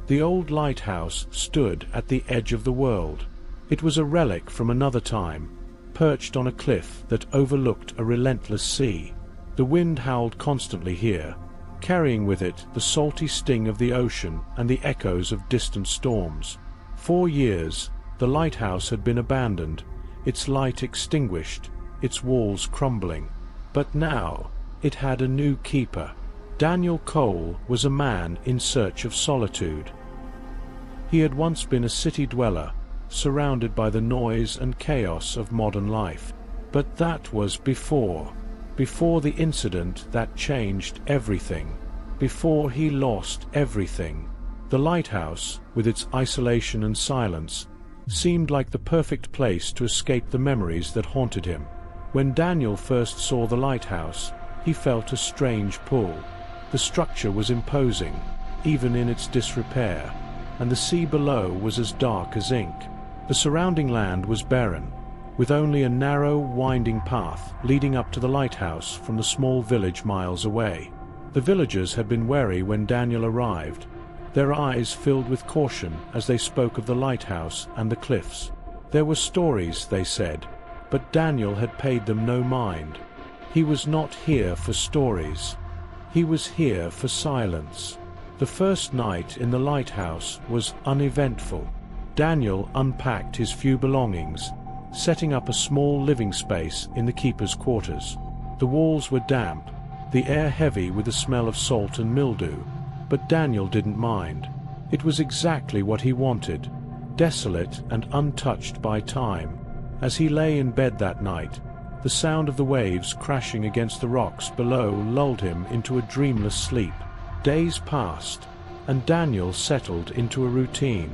The old lighthouse stood at the edge of the world. It was a relic from another time, perched on a cliff that overlooked a relentless sea. The wind howled constantly here, carrying with it the salty sting of the ocean and the echoes of distant storms. For years, the lighthouse had been abandoned, its light extinguished, its walls crumbling. But now, it had a new keeper. Daniel Cole was a man in search of solitude. He had once been a city dweller, surrounded by the noise and chaos of modern life. But that was before the incident that changed everything, before he lost everything. The lighthouse, with its isolation and silence, seemed like the perfect place to escape the memories that haunted him. When Daniel first saw the lighthouse, he felt a strange pull. The structure was imposing, even in its disrepair, and the sea below was as dark as ink. The surrounding land was barren, with only a narrow, winding path leading up to the lighthouse from the small village miles away. The villagers had been wary when Daniel arrived, their eyes filled with caution as they spoke of the lighthouse and the cliffs. There were stories, they said, but Daniel had paid them no mind. He was not here for stories. He was here for silence. The first night in the lighthouse was uneventful. Daniel unpacked his few belongings, setting up a small living space in the keeper's quarters. The walls were damp, the air heavy with the smell of salt and mildew, but Daniel didn't mind. It was exactly what he wanted, desolate and untouched by time. As he lay in bed that night, the sound of the waves crashing against the rocks below lulled him into a dreamless sleep. Days passed, and Daniel settled into a routine.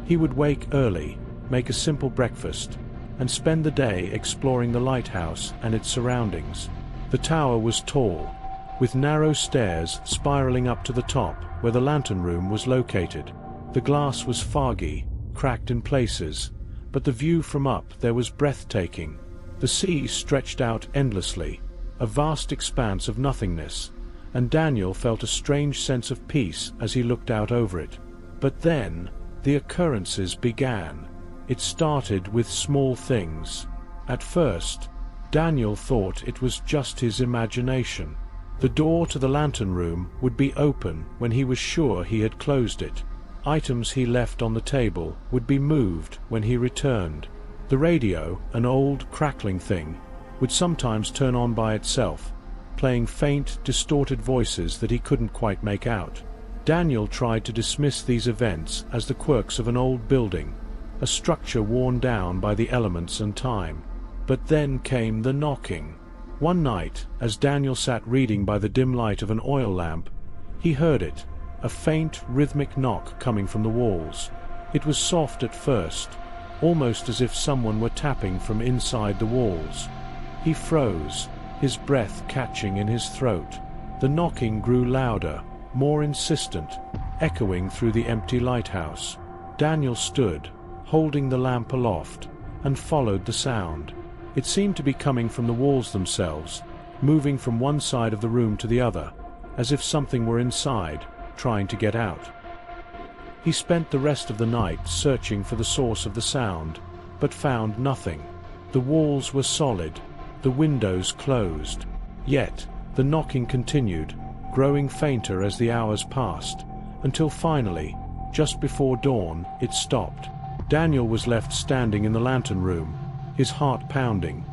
He would wake early, make a simple breakfast, and spend the day exploring the lighthouse and its surroundings. The tower was tall, with narrow stairs spiraling up to the top where the lantern room was located. The glass was foggy, cracked in places, but the view from up there was breathtaking. The sea stretched out endlessly, a vast expanse of nothingness, and Daniel felt a strange sense of peace as he looked out over it. But then, the occurrences began. It started with small things. At first, Daniel thought it was just his imagination. The door to the lantern room would be open when he was sure he had closed it. Items he left on the table would be moved when he returned. The radio, an old, crackling thing, would sometimes turn on by itself, playing faint, distorted voices that he couldn't quite make out. Daniel tried to dismiss these events as the quirks of an old building, a structure worn down by the elements and time. But then came the knocking. One night, as Daniel sat reading by the dim light of an oil lamp, he heard it, a faint, rhythmic knock coming from the walls. It was soft at first, almost as if someone were tapping from inside the walls. He froze, his breath catching in his throat. The knocking grew louder, more insistent, echoing through the empty lighthouse. Daniel stood, holding the lamp aloft, and followed the sound. It seemed to be coming from the walls themselves, moving from one side of the room to the other, as if something were inside, trying to get out. He spent the rest of the night searching for the source of the sound, but found nothing. The walls were solid, the windows closed. Yet, the knocking continued, growing fainter as the hours passed, until finally, just before dawn, it stopped. Daniel was left standing in the lantern room, his heart pounding,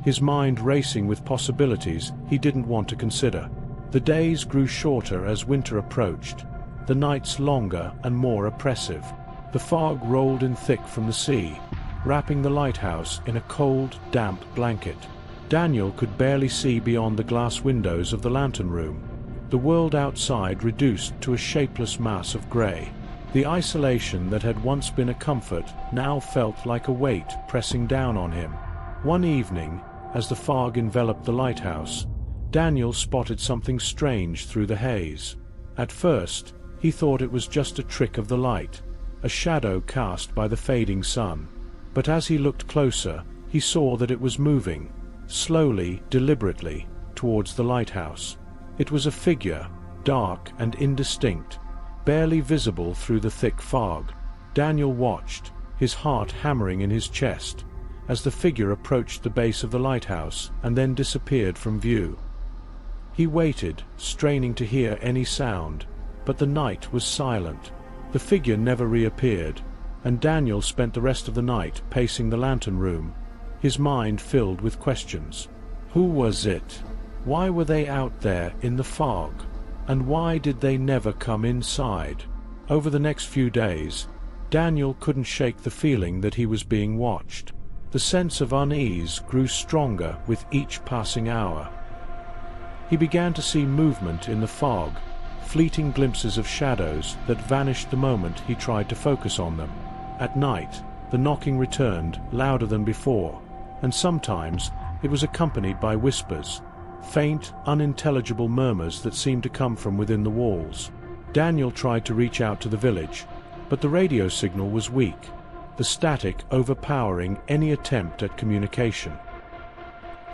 his mind racing with possibilities he didn't want to consider. The days grew shorter as winter approached, the nights longer and more oppressive. The fog rolled in thick from the sea, wrapping the lighthouse in a cold, damp blanket. Daniel could barely see beyond the glass windows of the lantern room, the world outside reduced to a shapeless mass of grey. The isolation that had once been a comfort now felt like a weight pressing down on him. One evening, as the fog enveloped the lighthouse, Daniel spotted something strange through the haze. At first, he thought it was just a trick of the light, a shadow cast by the fading sun. But as he looked closer, he saw that it was moving, slowly, deliberately, towards the lighthouse. It was a figure, dark and indistinct, barely visible through the thick fog. Daniel watched, his heart hammering in his chest, as the figure approached the base of the lighthouse and then disappeared from view. He waited, straining to hear any sound, but the night was silent. The figure never reappeared, and Daniel spent the rest of the night pacing the lantern room, his mind filled with questions. Who was it? Why were they out there in the fog? And why did they never come inside? Over the next few days, Daniel couldn't shake the feeling that he was being watched. The sense of unease grew stronger with each passing hour. He began to see movement in the fog, fleeting glimpses of shadows that vanished the moment he tried to focus on them. At night, the knocking returned, louder than before, and sometimes it was accompanied by whispers, faint, unintelligible murmurs that seemed to come from within the walls. Daniel tried to reach out to the village, but the radio signal was weak, the static overpowering any attempt at communication.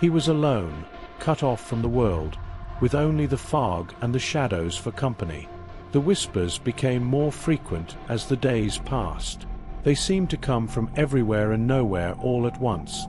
He was alone, cut off from the world, with only the fog and the shadows for company. The whispers became more frequent as the days passed. They seemed to come from everywhere and nowhere all at once,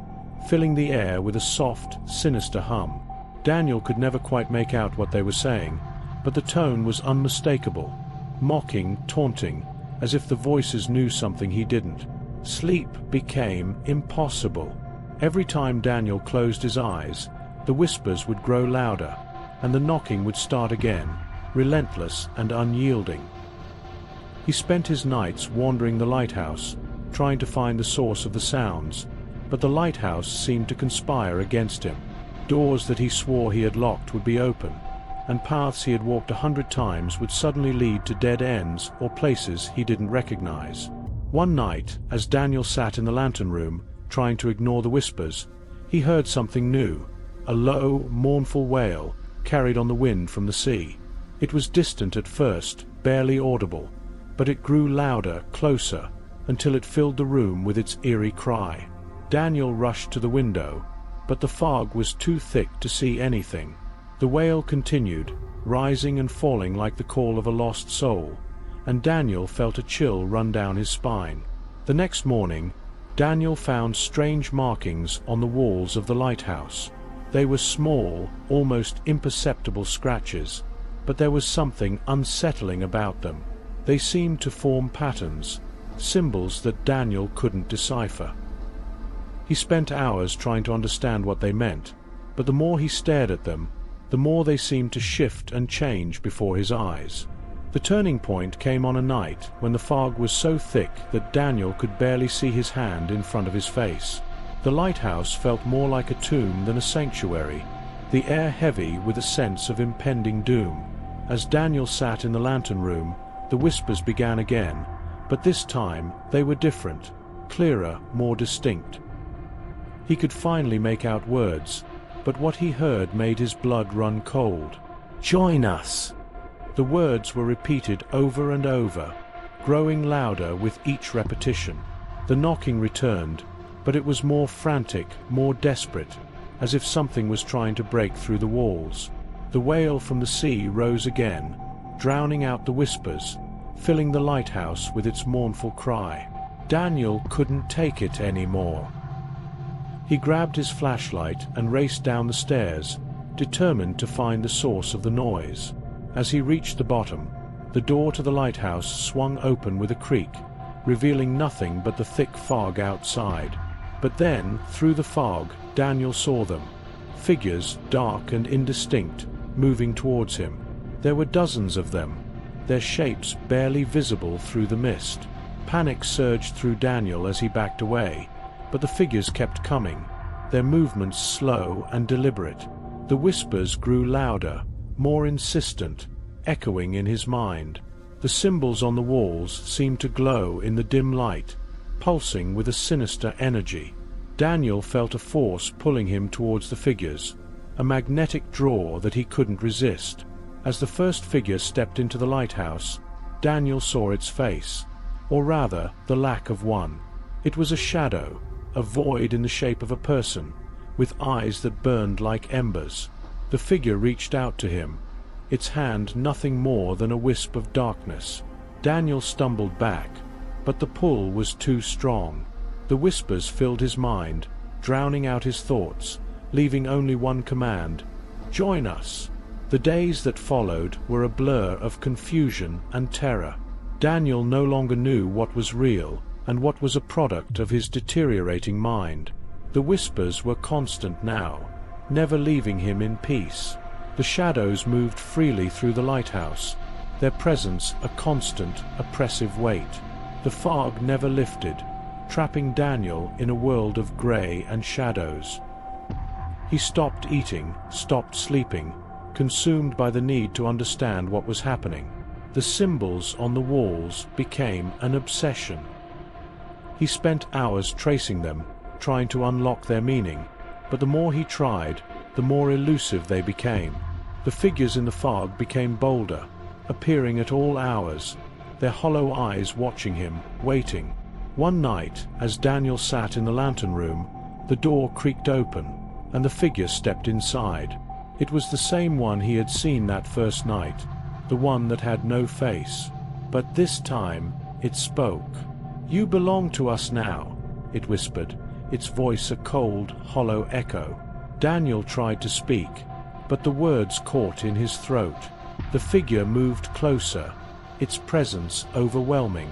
filling the air with a soft, sinister hum. Daniel could never quite make out what they were saying, but the tone was unmistakable, mocking, taunting, as if the voices knew something he didn't. Sleep became impossible. Every time Daniel closed his eyes, the whispers would grow louder, and the knocking would start again, relentless and unyielding. He spent his nights wandering the lighthouse, trying to find the source of the sounds, but the lighthouse seemed to conspire against him. Doors that he swore he had locked would be open, and paths he had walked 100 times would suddenly lead to dead ends or places he didn't recognize. One night, as Daniel sat in the lantern room, trying to ignore the whispers, he heard something new, a low, mournful wail carried on the wind from the sea. It was distant at first, barely audible, but it grew louder, closer, until it filled the room with its eerie cry. Daniel rushed to the window, but the fog was too thick to see anything. The wail continued, rising and falling like the call of a lost soul, and Daniel felt a chill run down his spine. The next morning, Daniel found strange markings on the walls of the lighthouse. They were small, almost imperceptible scratches, but there was something unsettling about them. They seemed to form patterns, symbols that Daniel couldn't decipher. He spent hours trying to understand what they meant, but the more he stared at them, the more they seemed to shift and change before his eyes. The turning point came on a night when the fog was so thick that Daniel could barely see his hand in front of his face. The lighthouse felt more like a tomb than a sanctuary, the air heavy with a sense of impending doom. As Daniel sat in the lantern room, the whispers began again, but this time they were different, clearer, more distinct. He could finally make out words, but what he heard made his blood run cold. "Join us!" The words were repeated over and over, growing louder with each repetition. The knocking returned, but it was more frantic, more desperate, as if something was trying to break through the walls. The wail from the sea rose again, drowning out the whispers, filling the lighthouse with its mournful cry. Daniel couldn't take it anymore. He grabbed his flashlight and raced down the stairs, determined to find the source of the noise. As he reached the bottom, the door to the lighthouse swung open with a creak, revealing nothing but the thick fog outside. But then, through the fog, Daniel saw them, figures dark and indistinct, moving towards him. There were dozens of them, their shapes barely visible through the mist. Panic surged through Daniel as he backed away, but the figures kept coming, their movements slow and deliberate. The whispers grew louder, more insistent, echoing in his mind. The symbols on the walls seemed to glow in the dim light, pulsing with a sinister energy. Daniel felt a force pulling him towards the figures, a magnetic draw that he couldn't resist. As the first figure stepped into the lighthouse, Daniel saw its face, or rather, the lack of one. It was a shadow, a void in the shape of a person, with eyes that burned like embers. The figure reached out to him, its hand nothing more than a wisp of darkness. Daniel stumbled back, but the pull was too strong. The whispers filled his mind, drowning out his thoughts, leaving only one command: "Join us." The days that followed were a blur of confusion and terror. Daniel no longer knew what was real and what was a product of his deteriorating mind. The whispers were constant now, never leaving him in peace. The shadows moved freely through the lighthouse, their presence a constant, oppressive weight. The fog never lifted, trapping Daniel in a world of grey and shadows. He stopped eating, stopped sleeping, consumed by the need to understand what was happening. The symbols on the walls became an obsession. He spent hours tracing them, trying to unlock their meaning, but the more he tried, the more elusive they became. The figures in the fog became bolder, appearing at all hours, their hollow eyes watching him, waiting. One night, as Daniel sat in the lantern room, the door creaked open, and the figure stepped inside. It was the same one he had seen that first night, the one that had no face. But this time, it spoke. "You belong to us now," it whispered, its voice a cold, hollow echo. Daniel tried to speak, but the words caught in his throat. The figure moved closer, its presence overwhelming.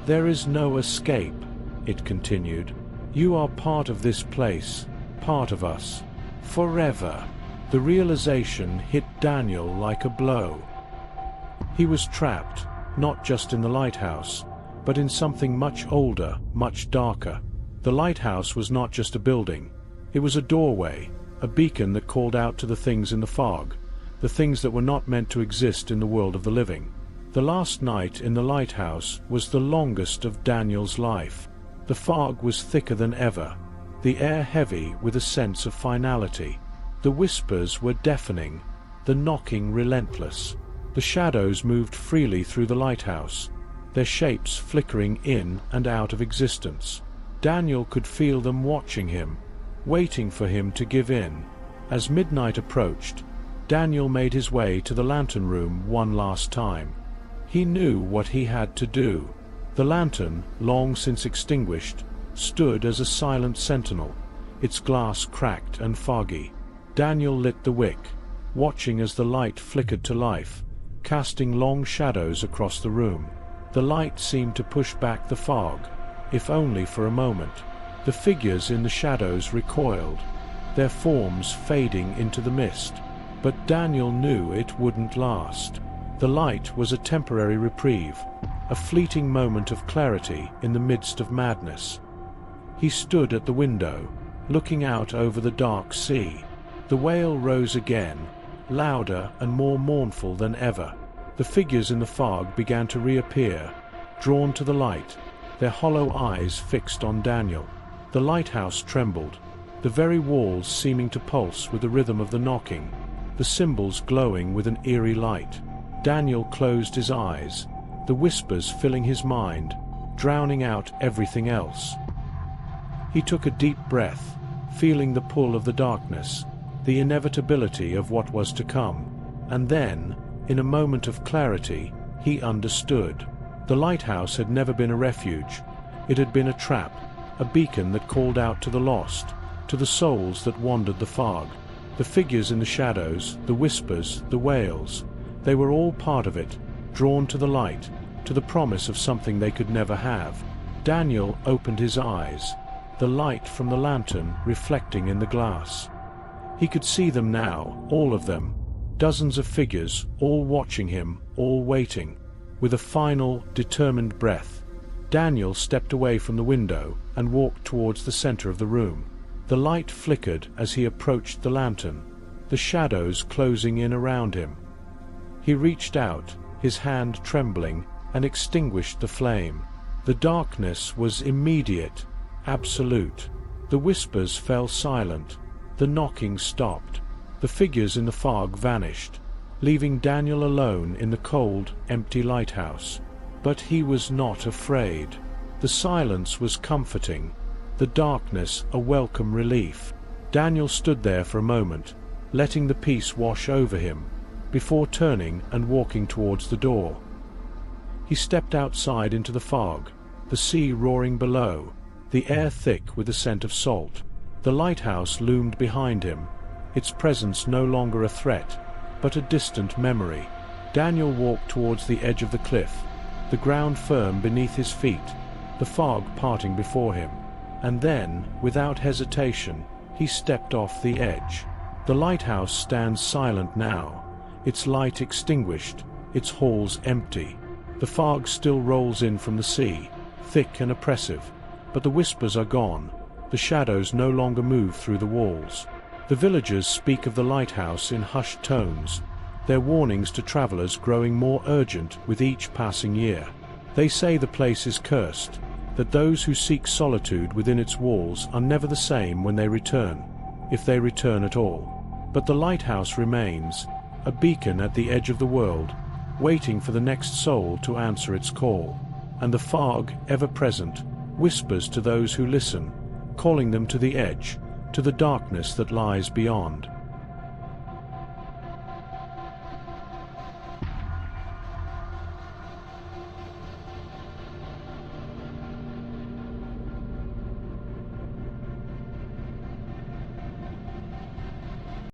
"There is no escape," it continued. "You are part of this place, part of us, forever." The realization hit Daniel like a blow. He was trapped, not just in the lighthouse, but in something much older, much darker. The lighthouse was not just a building. It was a doorway, a beacon that called out to the things in the fog, the things that were not meant to exist in the world of the living. The last night in the lighthouse was the longest of Daniel's life. The fog was thicker than ever, the air heavy with a sense of finality. The whispers were deafening, the knocking relentless. The shadows moved freely through the lighthouse, their shapes flickering in and out of existence. Daniel could feel them watching him, waiting for him to give in. As midnight approached, Daniel made his way to the lantern room one last time. He knew what he had to do. The lantern, long since extinguished, stood as a silent sentinel, its glass cracked and foggy. Daniel lit the wick, watching as the light flickered to life, casting long shadows across the room. The light seemed to push back the fog, if only for a moment. The figures in the shadows recoiled, their forms fading into the mist. But Daniel knew it wouldn't last. The light was a temporary reprieve, a fleeting moment of clarity in the midst of madness. He stood at the window, looking out over the dark sea. The wail rose again, louder and more mournful than ever. The figures in the fog began to reappear, drawn to the light, their hollow eyes fixed on Daniel. The lighthouse trembled, the very walls seeming to pulse with the rhythm of the knocking, the symbols glowing with an eerie light. Daniel closed his eyes, the whispers filling his mind, drowning out everything else. He took a deep breath, feeling the pull of the darkness, the inevitability of what was to come, and then, in a moment of clarity, he understood. The lighthouse had never been a refuge. It had been a trap, a beacon that called out to the lost, to the souls that wandered the fog. The figures in the shadows, the whispers, the wails, they were all part of it, drawn to the light, to the promise of something they could never have. Daniel opened his eyes, the light from the lantern reflecting in the glass. He could see them now, all of them, dozens of figures, all watching him, all waiting. With a final, determined breath, Daniel stepped away from the window and walked towards the center of the room. The light flickered as he approached the lantern, the shadows closing in around him. He reached out, his hand trembling, and extinguished the flame. The darkness was immediate, absolute. The whispers fell silent, the knocking stopped. The figures in the fog vanished, leaving Daniel alone in the cold, empty lighthouse. But he was not afraid. The silence was comforting, the darkness a welcome relief. Daniel stood there for a moment, letting the peace wash over him, before turning and walking towards the door. He stepped outside into the fog, the sea roaring below, the air thick with the scent of salt. The lighthouse loomed behind him, its presence no longer a threat, but a distant memory. Daniel walked towards the edge of the cliff, the ground firm beneath his feet, the fog parting before him. And then, without hesitation, he stepped off the edge. The lighthouse stands silent now, its light extinguished, its halls empty. The fog still rolls in from the sea, thick and oppressive, but the whispers are gone, the shadows no longer move through the walls. The villagers speak of the lighthouse in hushed tones, their warnings to travelers growing more urgent with each passing year. They say the place is cursed, that those who seek solitude within its walls are never the same when they return, if they return at all. But the lighthouse remains, a beacon at the edge of the world, waiting for the next soul to answer its call. And the fog, ever present, whispers to those who listen, calling them to the edge, to the darkness that lies beyond.